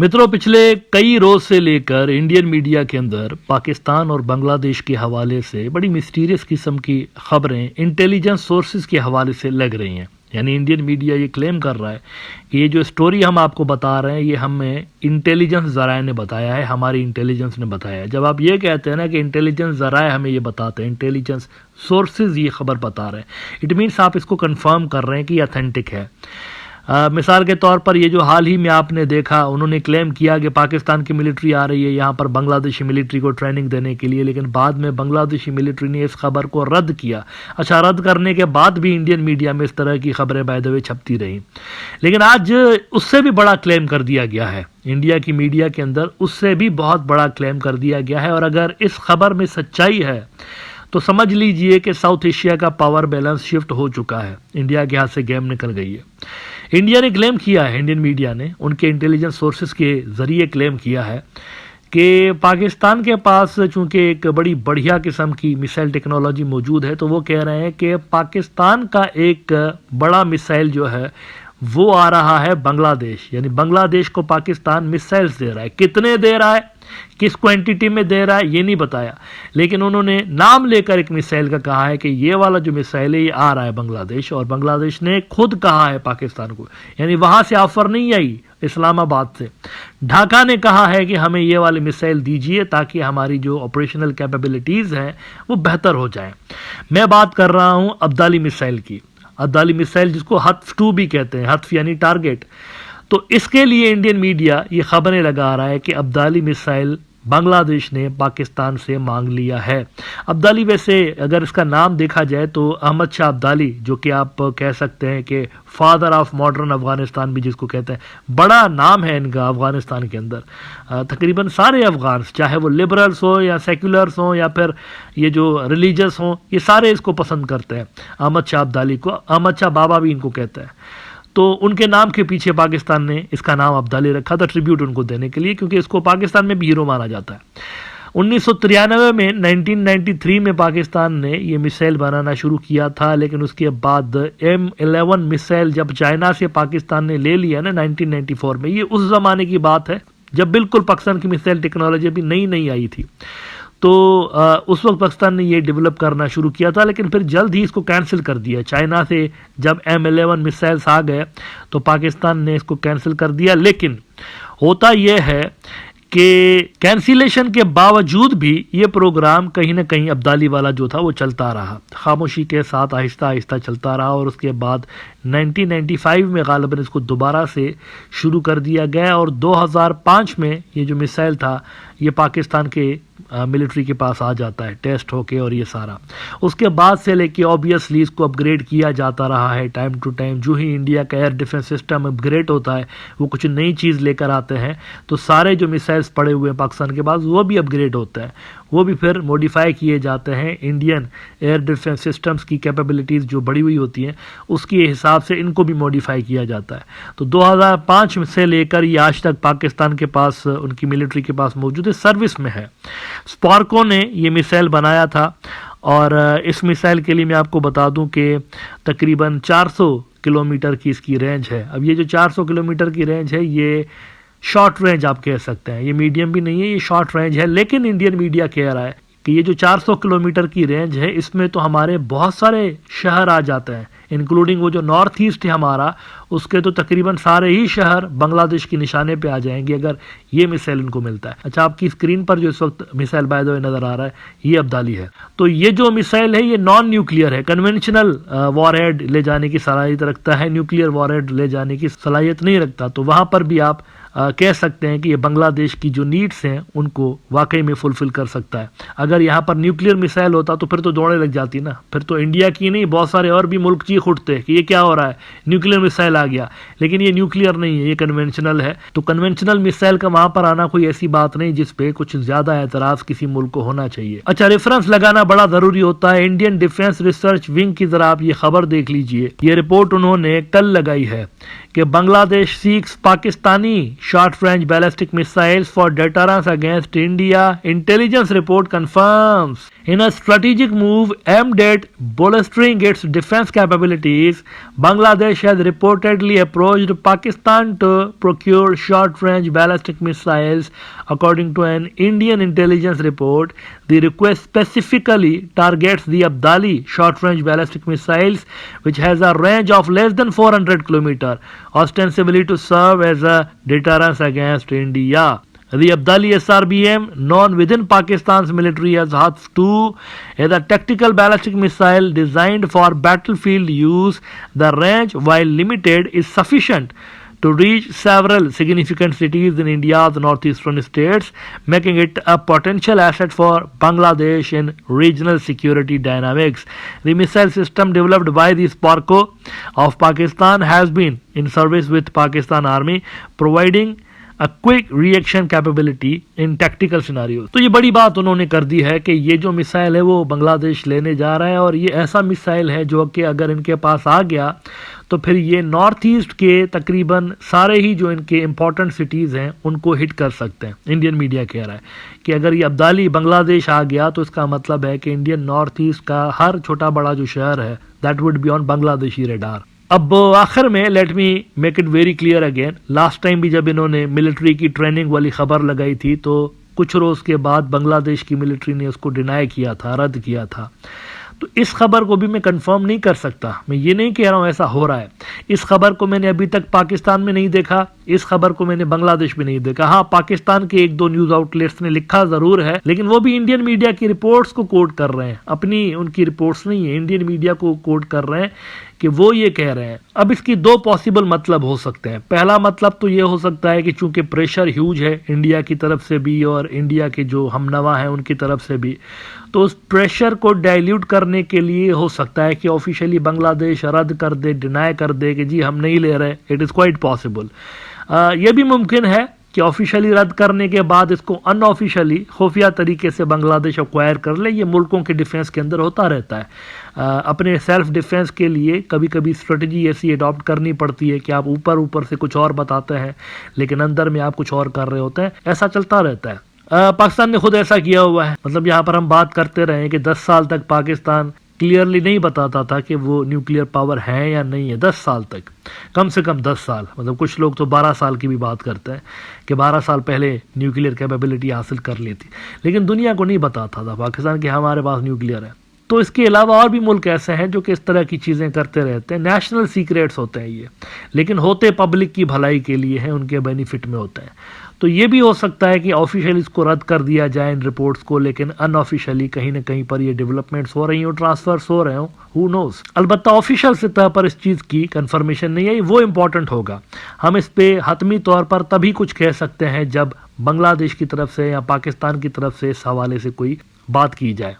मित्रों, पिछले कई रोज से लेकर इंडियन मीडिया के अंदर पाकिस्तान और बांग्लादेश के हवाले से बड़ी मिस्टीरियस किस्म की खबरें इंटेलिजेंस सोर्सेज के हवाले से लग रही हैं। यानी इंडियन मीडिया ये क्लेम कर रहा है कि ये जो स्टोरी हम आपको बता रहे हैं ये हमें इंटेलिजेंस ज़राए ने बताया है, हमारी इंटेलिजेंस ने बताया है। जब आप ये कहते हैं ना कि इंटेलिजेंस ज़राए हमें ये बताते हैं, इंटेलिजेंस सोर्सेज ये खबर बता रहे हैं, इट मीन्स आप इसको कंफर्म कर रहे हैं कि ऑथेंटिक है। मिसाल के तौर पर ये जो हाल ही में आपने देखा, उन्होंने क्लेम किया कि पाकिस्तान की मिलिट्री आ रही है यहाँ पर बांग्लादेशी मिलिट्री को ट्रेनिंग देने के लिए, लेकिन बाद में बांग्लादेशी मिलिट्री ने इस खबर को रद्द किया। अच्छा, रद्द करने के बाद भी इंडियन मीडिया में इस तरह की खबरें बाय द वे छपती रही, लेकिन आज उससे भी बड़ा क्लेम कर दिया गया है। इंडिया की मीडिया के अंदर उससे भी बहुत बड़ा क्लेम कर दिया गया है, और अगर इस खबर में सच्चाई है तो समझ लीजिए कि साउथ एशिया का पावर बैलेंस शिफ्ट हो चुका है, इंडिया के हाथ से गेम निकल गई है। इंडिया ने क्लेम किया है, इंडियन मीडिया ने उनके इंटेलिजेंस सोर्सेज के ज़रिए क्लेम किया है कि पाकिस्तान के पास चूंकि एक बड़ी बढ़िया किस्म की मिसाइल टेक्नोलॉजी मौजूद है, तो वो कह रहे हैं कि पाकिस्तान का एक बड़ा मिसाइल जो है वो आ रहा है बांग्लादेश, यानी बांग्लादेश को पाकिस्तान मिसाइल्स दे रहा है। कितने दे रहा है, किस क्वांटिटी में दे रहा है, ये नहीं बताया, लेकिन उन्होंने नाम लेकर एक मिसाइल का कहा है कि ये वाला जो मिसाइल है ये आ रहा है बांग्लादेश, और बांग्लादेश ने खुद कहा है पाकिस्तान को, यानी वहां से ऑफर नहीं आई इस्लामाबाद से। ढाका ने कहा है कि हमें ये वाली मिसाइल दीजिए ताकि हमारी जो ऑपरेशनल कैपेबिलिटीज हैं वो बेहतर हो जाए। मैं बात कर रहा हूं अब्दाली मिसाइल की, अब्दाली मिसाइल जिसको हत्फ 2 भी कहते हैं, हत्फ यानी टारगेट। तो इसके लिए इंडियन मीडिया ये खबरें लगा रहा है कि अब्दाली मिसाइल बांग्लादेश ने पाकिस्तान से मांग लिया है। अब्दाली, वैसे अगर इसका नाम देखा जाए तो अहमद शाह अब्दाली, जो कि आप कह सकते हैं कि फादर ऑफ मॉडर्न अफगानिस्तान भी जिसको कहते हैं, बड़ा नाम है इनका अफगानिस्तान के अंदर। तकरीबन सारे अफगान, चाहे वो लिबरल्स हो या सेक्युलर्स हो या फिर ये जो रिलीजियस हो, ये सारे इसको पसंद करते हैं अहमद शाह अब्दाली को। अहमद शाह बाबा भी इनको कहते हैं। तो उनके नाम के पीछे पाकिस्तान ने इसका नाम अब्दाली रखा था, ट्रिब्यूट उनको देने के लिए, क्योंकि इसको पाकिस्तान में भी हीरो माना जाता है। 1993 में 1993 में पाकिस्तान ने ये मिसाइल बनाना शुरू किया था, लेकिन उसके बाद M11 मिसाइल जब चाइना से पाकिस्तान ने ले लिया ना 1994 में, ये उस ज़माने की बात है जब बिल्कुल पाकिस्तान की मिसाइल टेक्नोलॉजी अभी नई नई आई थी। तो उस वक्त पाकिस्तान ने ये डेवलप करना शुरू किया था, लेकिन फिर जल्द ही इसको कैंसिल कर दिया। चाइना से जब M11 मिसाइल्स आ गए तो पाकिस्तान ने इसको कैंसिल कर दिया। लेकिन होता यह है कि कैंसिलेशन के बावजूद भी ये प्रोग्राम कहीं ना कहीं अब्दाली वाला जो था वो चलता रहा, खामोशी के साथ आहिस्ता आहिस्ता चलता रहा, और उसके बाद 1995 में गालिबन इसको दोबारा से शुरू कर दिया गया, और 2005 में ये जो मिसाइल था ये पाकिस्तान के मिलिट्री के पास आ जाता है टेस्ट होके, और ये सारा उसके बाद से लेके ऑब्वियसली इसको अपग्रेड किया जाता रहा है टाइम टू टाइम। जो ही इंडिया का एयर डिफेंस सिस्टम अपग्रेड होता है, वो कुछ नई चीज़ लेकर आते हैं, तो सारे जो मिसाइल्स पड़े हुए हैं पाकिस्तान के पास वो भी अपग्रेड होता है, वो भी फिर मॉडिफाई किए जाते हैं। इंडियन एयर डिफेंस सिस्टम्स की कैपेबिलिटीज़ जो बढ़ी हुई होती हैं उसके हिसाब से इनको भी मॉडिफाई किया जाता है। तो 2005 से लेकर ये आज तक पाकिस्तान के पास, उनकी मिलिट्री के पास मौजूद है, सर्विस में है। स्पार्को ने ये मिसाइल बनाया था, और इस मिसाइल के लिए मैं आपको बता दूं कि तकरीबन 400 किलोमीटर की इसकी रेंज है। अब ये जो 400 किलोमीटर की रेंज है ये शॉर्ट रेंज आप कह सकते हैं, ये मीडियम भी नहीं है, ये शॉर्ट रेंज है। लेकिन इंडियन मीडिया कह रहा है कि ये जो 400 किलोमीटर की रेंज है इसमें तो हमारे बहुत सारे शहर आ जाते हैं, इंक्लूडिंग वो जो नॉर्थ ईस्ट है हमारा, उसके तो तकरीबन सारे ही शहर बांग्लादेश के निशाने पे आ जाएंगे अगर ये मिसाइल इनको मिलता है। अच्छा, आपकी स्क्रीन पर जो इस वक्त मिसाइल बाय द वे नजर आ रहा है ये अब्दाली है। तो ये जो मिसाइल है ये नॉन न्यूक्लियर है, कन्वेंशनल वॉरहेड ले जाने की सलाहियत रखता है, न्यूक्लियर वॉरहेड ले जाने की सलाहियत नहीं रखता। तो वहां पर भी आप कह सकते हैं कि ये बांग्लादेश की जो नीड्स हैं उनको वाकई में फुलफिल कर सकता है। अगर यहाँ पर न्यूक्लियर मिसाइल होता तो फिर तो दौड़े लग जाती ना, फिर तो इंडिया की नहीं बहुत सारे और भी मुल्क चीख उठते कि ये क्या हो रहा है, न्यूक्लियर मिसाइल आ गया। लेकिन ये न्यूक्लियर नहीं है, ये कन्वेंशनल है। तो कन्वेंशनल मिसाइल का वहां पर आना कोई ऐसी बात नहीं जिसपे कुछ ज्यादा एतराज किसी मुल्क को होना चाहिए। अच्छा, रेफरेंस लगाना बड़ा जरूरी होता है। इंडियन डिफेंस रिसर्च विंग की जरा आप ये खबर देख लीजिए, ये रिपोर्ट उन्होंने कल लगाई है कि Bangladesh six Pakistani short-range ballistic missiles for deterrence against India, intelligence report confirms. In a strategic move aimed at bolstering its defense capabilities, Bangladesh has reportedly approached Pakistan to procure short-range ballistic missiles. According to an Indian intelligence report, the request specifically targets the Abdali short-range ballistic missiles, which has a range of less than 400 km, ostensibly to serve as a deterrence against India. The Abdali SRBM, known within Pakistan's military as HATS-2, is a tactical ballistic missile designed for battlefield use. The range, while limited, is sufficient to reach several significant cities in India's northeastern states, making it a potential asset for Bangladesh in regional security dynamics. The missile system developed by the SPARCO of Pakistan has been in service with Pakistan Army, providing a quick reaction capability in tactical scenarios. तो ये बड़ी बात उन्होंने कर दी है कि ये जो मिसाइल है वो बांग्लादेश लेने जा रहा है, और ये ऐसा मिसाइल है जो कि अगर इनके पास आ गया तो फिर ये नॉर्थ ईस्ट के तकरीबन सारे ही जो इनके इंपॉर्टेंट सिटीज़ हैं उनको हिट कर सकते हैं। इंडियन मीडिया कह रहा है कि अगर ये अब्दाली बांग्लादेश आ गया तो इसका मतलब है कि इंडियन नॉर्थ ईस्ट का हर छोटा बड़ा जो शहर है that would be on Bangladeshi radar. अब आखिर में let me make it very clear again, last time भी जब इन्होंने मिलिट्री की ट्रेनिंग वाली खबर लगाई थी तो कुछ रोज़ के बाद बांग्लादेश की मिलिट्री ने उसको डिनाई किया था, रद्द किया था। तो इस खबर को भी मैं कंफर्म नहीं कर सकता, मैं ये नहीं कह रहा हूँ ऐसा हो रहा है। इस खबर को मैंने अभी तक पाकिस्तान में नहीं देखा, इस खबर को मैंने बांग्लादेश में नहीं देखा। हाँ, पाकिस्तान के एक दो न्यूज आउटलेट्स ने लिखा जरूर है, लेकिन वो भी इंडियन मीडिया की रिपोर्ट्स को कोट कर रहे हैं, अपनी उनकी रिपोर्ट्स नहीं है, इंडियन मीडिया को कोट कर रहे हैं कि वो ये कह रहे हैं। अब इसकी दो पॉसिबल मतलब हो सकते हैं। पहला मतलब तो ये हो सकता है कि चूंकि प्रेशर ह्यूज है इंडिया की तरफ से भी और इंडिया के जो हमनवा हैं उनकी तरफ से भी, तो उस प्रेशर को डाइल्यूट करने के लिए हो सकता है कि ऑफिशियली बांग्लादेश रद्द कर दे, डिनाई कर दे कि जी हम नहीं ले रहे। It is quite possible. यह भी मुमकिन है कि ऑफिशियली रद्द करने के बाद इसको अनऑफिशियली खुफिया तरीके से बांग्लादेश एक्वायर कर ले। ये मुल्कों के डिफेंस के अंदर होता रहता है। अपने सेल्फ डिफेंस के लिए कभी कभी स्ट्रेटजी ऐसी अडॉप्ट करनी पड़ती है कि आप ऊपर ऊपर से कुछ और बताते हैं लेकिन अंदर में आप कुछ और कर रहे होते हैं, ऐसा चलता रहता है। पाकिस्तान ने खुद ऐसा किया हुआ है। मतलब यहाँ पर हम बात करते रहे कि 10 साल तक पाकिस्तान क्लियरली नहीं बताता था कि वो न्यूक्लियर पावर है या नहीं है। 10 साल तक, कम से कम 10 साल, मतलब कुछ लोग तो 12 साल की भी बात करते हैं कि 12 साल पहले न्यूक्लियर कैपेबिलिटी हासिल कर ली थी, लेकिन दुनिया को नहीं बताता था पाकिस्तान कि हमारे पास न्यूक्लियर है। तो इसके अलावा और भी मुल्क ऐसे हैं जो कि इस तरह की चीज़ें करते रहते हैं। नेशनल सीक्रेट्स होते हैं ये, लेकिन होते पब्लिक की भलाई के लिए हैं, उनके बेनिफिट में होते हैं। तो ये भी हो सकता है कि ऑफिशियली इसको रद्द कर दिया जाए इन रिपोर्ट्स को, लेकिन अनऑफिशियली कहीं ना कहीं पर ये डेवलपमेंट्स हो रही हो, ट्रांसफर्स हो रहे हो, हु नोज। अलबत्ता ऑफिशियल सतह पर इस चीज़ की कंफर्मेशन नहीं है, वो इम्पोर्टेंट होगा। हम इस पे हतमी तौर पर तभी कुछ कह सकते हैं जब बांग्लादेश की तरफ से या पाकिस्तान की तरफ से इस हवाले से कोई बात की जाए।